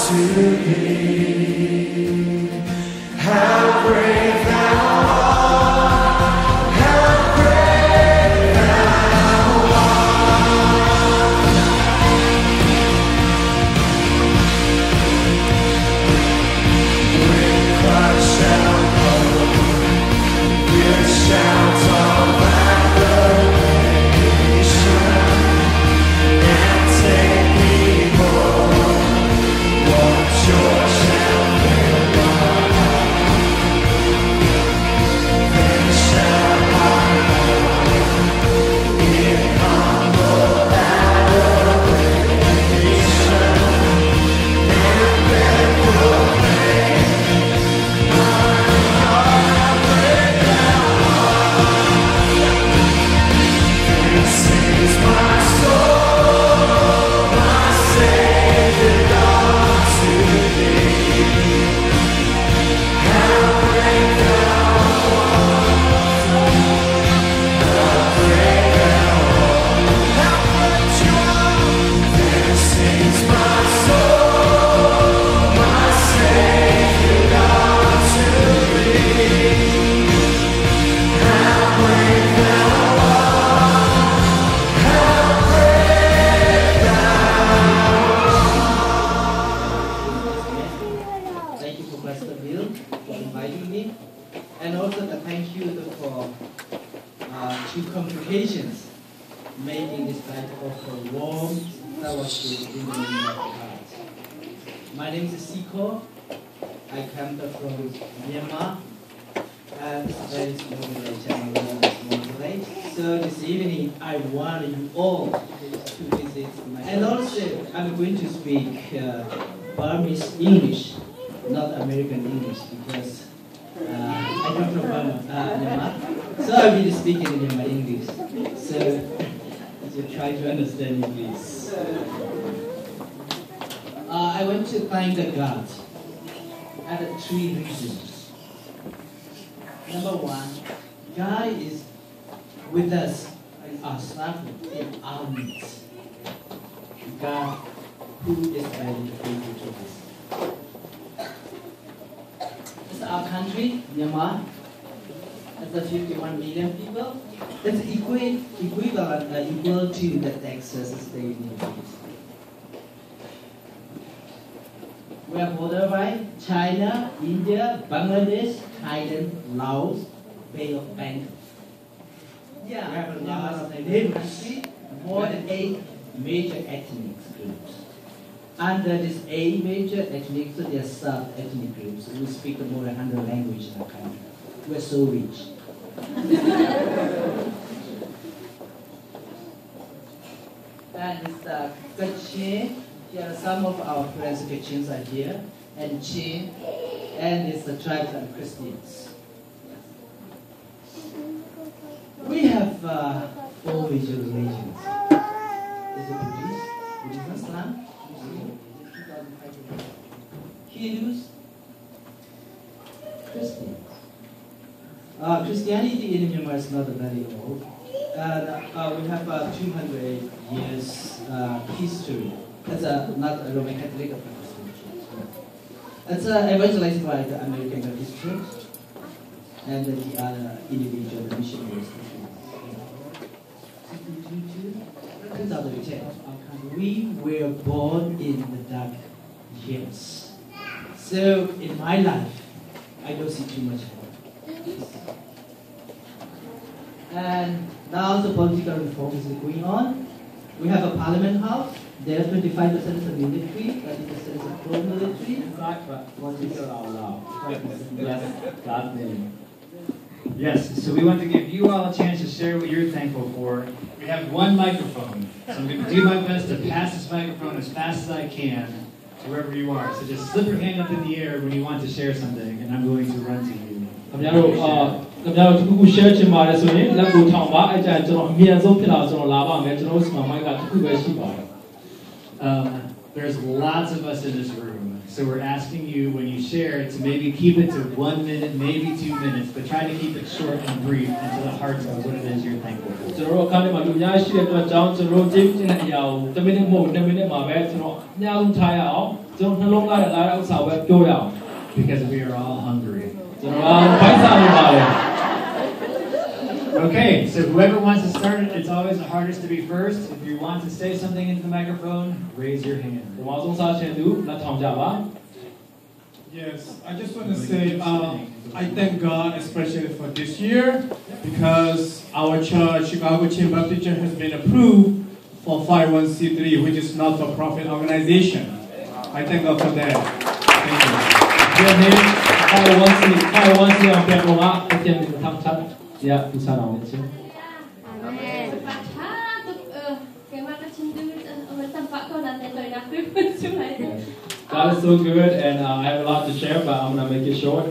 to thee. How brave thou art, how brave thou art. With Christ shall come, with shouts of acclamation, and take me home. What joy shall fill my heart? Then shall I bow in humble adoration, and then proclaim, how great thou art. Then sings my soul, my Savior God, to thee. How great thou art, how great thou art, how great you are. Then sings my soul, my Savior God, to thee. How great thou art, how great thou art. Thank you for Pastor Bill for inviting me, and also thank you for two congregations making this type of warm fellowship in the name of God. My name is Siko. I come from Myanmar, and there is no relation small place. So this evening I want you all to visit my and also I'm going to speak Burmese English, not American English, because I come from Myanmar. So I will be speaking in my English. So you try to understand me, please. I want to thank the God at three reasons. Number one, God is with us in our struggle, in our needs. God who is ready to faithful to us. It's our country, Myanmar. It's 51 million people. It's equal to the Texas state needs. We are bordered by China, India, Bangladesh, Thailand, Laos, Bay of Bengal. Yeah, we have a lot of country, more than 8 major ethnic groups. Under these 8 major ethnic, so there are sub-ethnic groups. We speak more than 100 languages in our country. We're so rich. And it's the Kachin. Here are some of our friends, Kachins are here, and Chin, and it's the tribes and Christians. We have 4 major religions. Is it Buddhist, Buddhism, Islam, Hindus, Christians. Christianity in Myanmar is not very old. We have 200 years history. It's not a Roman Catholic or Protestant church. It's evangelized by the American Baptist Church and the other individual missionaries. 2010, we were born in the dark years. So in my life, I don't see too much hope. And now the political reform is going on. We have a parliament house. There 25% is the military, 30% is the pro-military. Yes, so we want to give you all a chance to share what you're thankful for. We have one microphone, so I'm going to do my best to pass this microphone as fast as I can to wherever you are. So just slip your hand up in the air when you want to share something, and I'm going to run to you. Share ချင်ပါတယ်ဆိုရင်လက်ကိုထောင်ပါအဲ့ကြကျွန်တော်အမြဲဆုံးဖြစ်လာကျွန်တော်လာပါမယ်ကျွန်တော်တို့စမှာမိုက်ကတစ်ခုပဲရှိပါတယ် there's lots of us in this room, so we're asking you when you share to maybe keep it to 1 minute, maybe 2 minutes, but try to keep it short and brief and to the heart of what it is you're thankful for. ကျွန်တော်တို့အခါထဲမှာလူများရှိတဲ့အတွက်ကြောင့်ကျွန်တော်တို့ကျေးဇူးတင်တဲ့အရာကို1မိနစ်မဟုတ်2မိနစ်မှာပဲကျွန်တော်အများဆုံးထားရအောင်ကျွန်တော်နှလုံးသားနဲ့လာတဲ့ဥစ္စာပဲပြောရအောင် Because we are all hungry. ကျွန်တော်ကဖိုက်စားနေပါတယ် Okay, so whoever wants to start it, it's always the hardest to be first. If you want to say something into the microphone, raise your hand. ဒီမှာဆုံးစားခြင်းသူလက်ထောင်ကြပါ Yes, I just want to say I thank God especially for this year because our church, Chicago Chamber of Teachers, has been approved for 501c3, which is not-for-profit organization. I thank God for that. Thank you. ဒီနေ့501c အောင်ပြန်တော့အကျဉ်းထပ်ထပ်ရပူစားအောင်လေချင်း God is so good and I have a lot to share but I'm gonna make it short.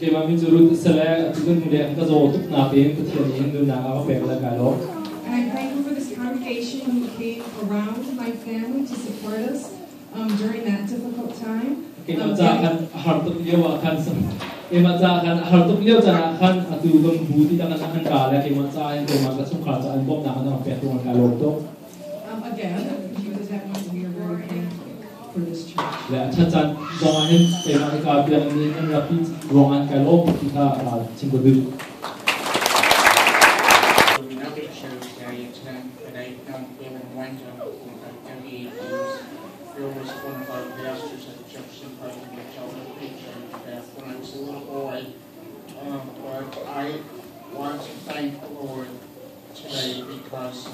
Khi mà mình dùng sẽ là chúng mình để các dấu tục nạp đến thực hiện những điều nào có vẻ là cái đó. And I'm thankful for this congregation who came around my family to support us during that difficult time. Khi mà ra kan harus dia akan khi mà ra kan harus dia jangan akan atu budi jangan akan kala khi mà ra yang cuma kasih kerja an bom nak nak pergi dengan kalau tu. Again, Jesus had one we are very thankful for this church. Ya, cacat jangan khi mà kita biar ini kan rapi ruangan kalau kita cinggu dulu. Bill was one of our pastors at the Jefferson Park in the childhood preacher when I was a little boy. But I want to thank the Lord today because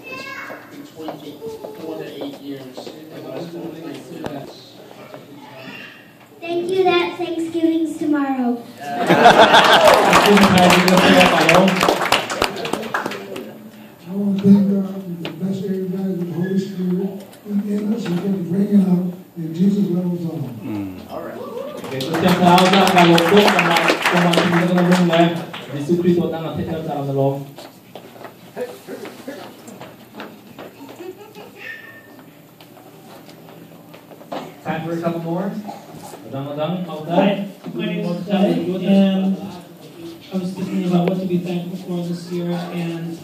it's been 24 to 8 years. Thank you that Thanksgiving's tomorrow. I want to thank God for the best everybody with the Holy Spirit in us and get bringing out that Jesus loves all. All right. Okay, so kita tahu nak kalau tu kalau kita nak rumah, Yesus Kristus nak kita dalam dalam. Time for a couple more. Madang-madang, Hi, my name is Hawi, and I was thinking about what to be thankful for this year, and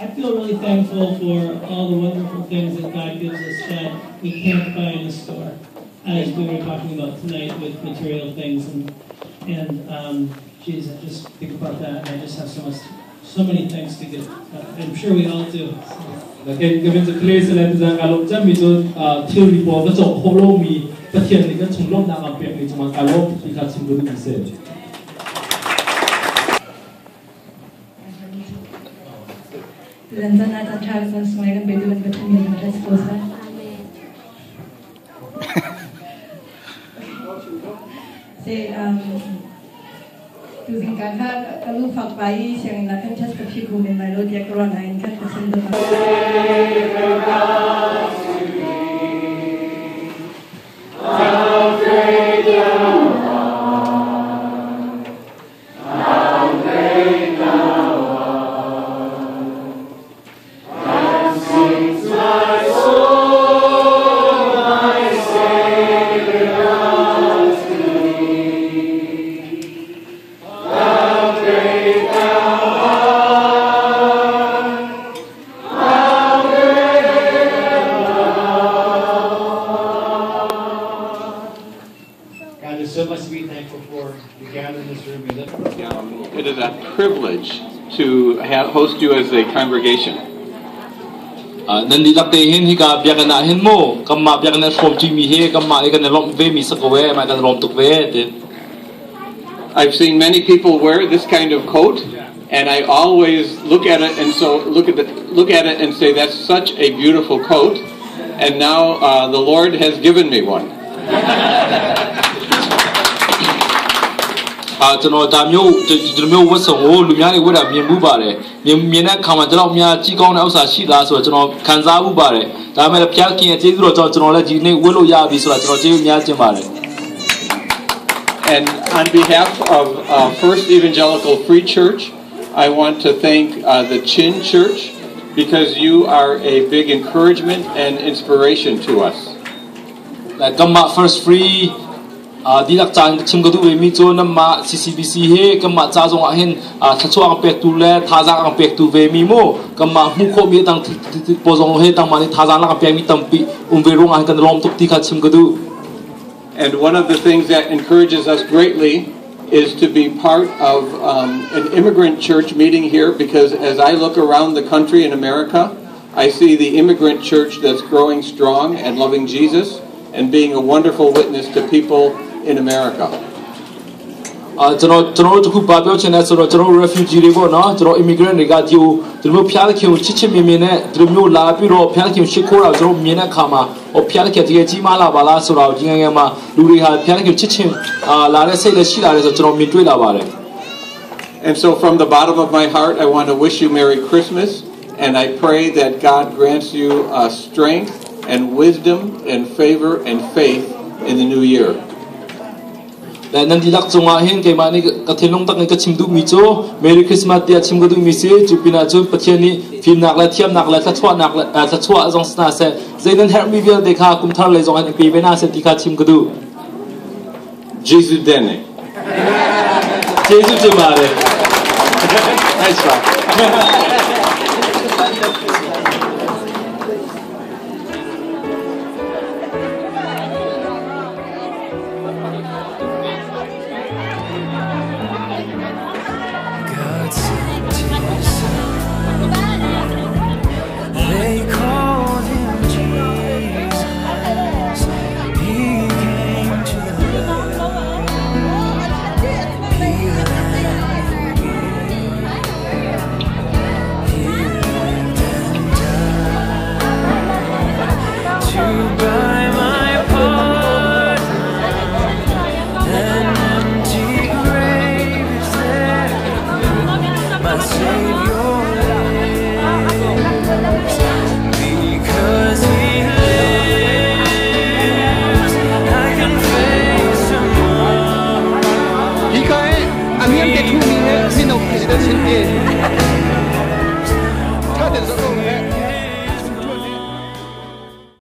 I feel really thankful for all the wonderful things that God gives us that we can't buy in a store, as we were talking about tonight with material things, and geez, I just think about that, and I just have so many thanks to give. I'm sure we all do. Okay, given the place that kalau jam itu theory po, macam hollow mi, pertian ni kan cunglong nak ambil ni cuma kalau kita cunggung bisa. Lanzan atas cara semuanya berdua bertemu dengan esposa. Tuzing kakak kalau fak bayi yang nak kan just kepiku dengan malu dia corona ini kan kesentuh. It is a privilege to host you as a congregation. Nandilak tehin hika biakan na hin mo kama biakan na from Jimmy he kama ikan na lom ve mi sakawe ma kan lom tuk ve. I've seen many people wear this kind of coat, and I always look at it and look at it and say that's such a beautiful coat, and now the Lord has given me one. ကျွန်တော်ဒါမျိုးဝတ်စုံကိုလူများတွေဝတ်တာမြင်မှုပါတယ်မြင်တဲ့အခါမှာကျွန်တော်များကြီးကောင်းတဲ့ဥစ္စာရှိလားဆိုတော့ကျွန်တော်ခံစားမှုပါတယ်ဒါပေမဲ့ဘုရားခင်ရဲ့ကျေးဇူးတော်ကြောင့်ကျွန်တော်လည်းဒီနေ့ဝတ်လို့ရပြီဆိုတာကျွန်တော်ကျေးဇူးများခြင်းပါတယ် And on behalf of First Evangelical Free Church, I want to thank the Chin Church because you are a big encouragement and inspiration to us. Kamma First Free di lak chan chim gadu we mi cho nam ma CCBC he kamma cha jong a hen thachu ang pek tu le thaja ang pek tu we mi mo kamma mu kho mi tang po jong he tang mani thaja la pek mi tampi ve rong ang kan rom tuk ti kha chim gadu. And one of the things that encourages us greatly is to be part of an immigrant church meeting here because as I look around the country in America, I see the immigrant church that's growing strong and loving Jesus and being a wonderful witness to people in America. ကျွန်တော်တို့ခုပါပြောချင်တဲ့ဆိုတော့ကျွန်တော် refugee တွေပေါ့နော်ကျွန်တော် immigrant တွေကဒီလိုဖျားတဲ့ခင်ကိုချစ်မြင်နဲ့ဒီလိုမျိုးလာပြီးတော့ဖျားတဲ့ခင်ရှစ်ခိုးတာကျွန်တော်မြင်တဲ့အခါမှာဖျားတဲ့ခင်တကယ်ကြီးမားလာပါလားဆိုတော့ဒီငယ်မှာလူတွေဟာဖျားတဲ့ခင်ချစ်ချင်းလာတဲ့စိတ်လည်းရှိလာတယ်ဆိုတော့ကျွန်တော်မြင်တွေ့လာပါတယ် And so from the bottom of my heart I want to wish you Merry Christmas and I pray that God grants you strength and wisdom and favor and faith in the new year. Dan nanti lak zonga hen ke mani ka thelong tak ka chimdu mi cho Merry Christmas dia chimdu mi se chupina chu pathiani phim nak la thiam nak la thachwa jong sna se zainan her mi bia dekha kum thar le jong an pi bena se tikha chimgadu Jesus dene Jesus te mare nice one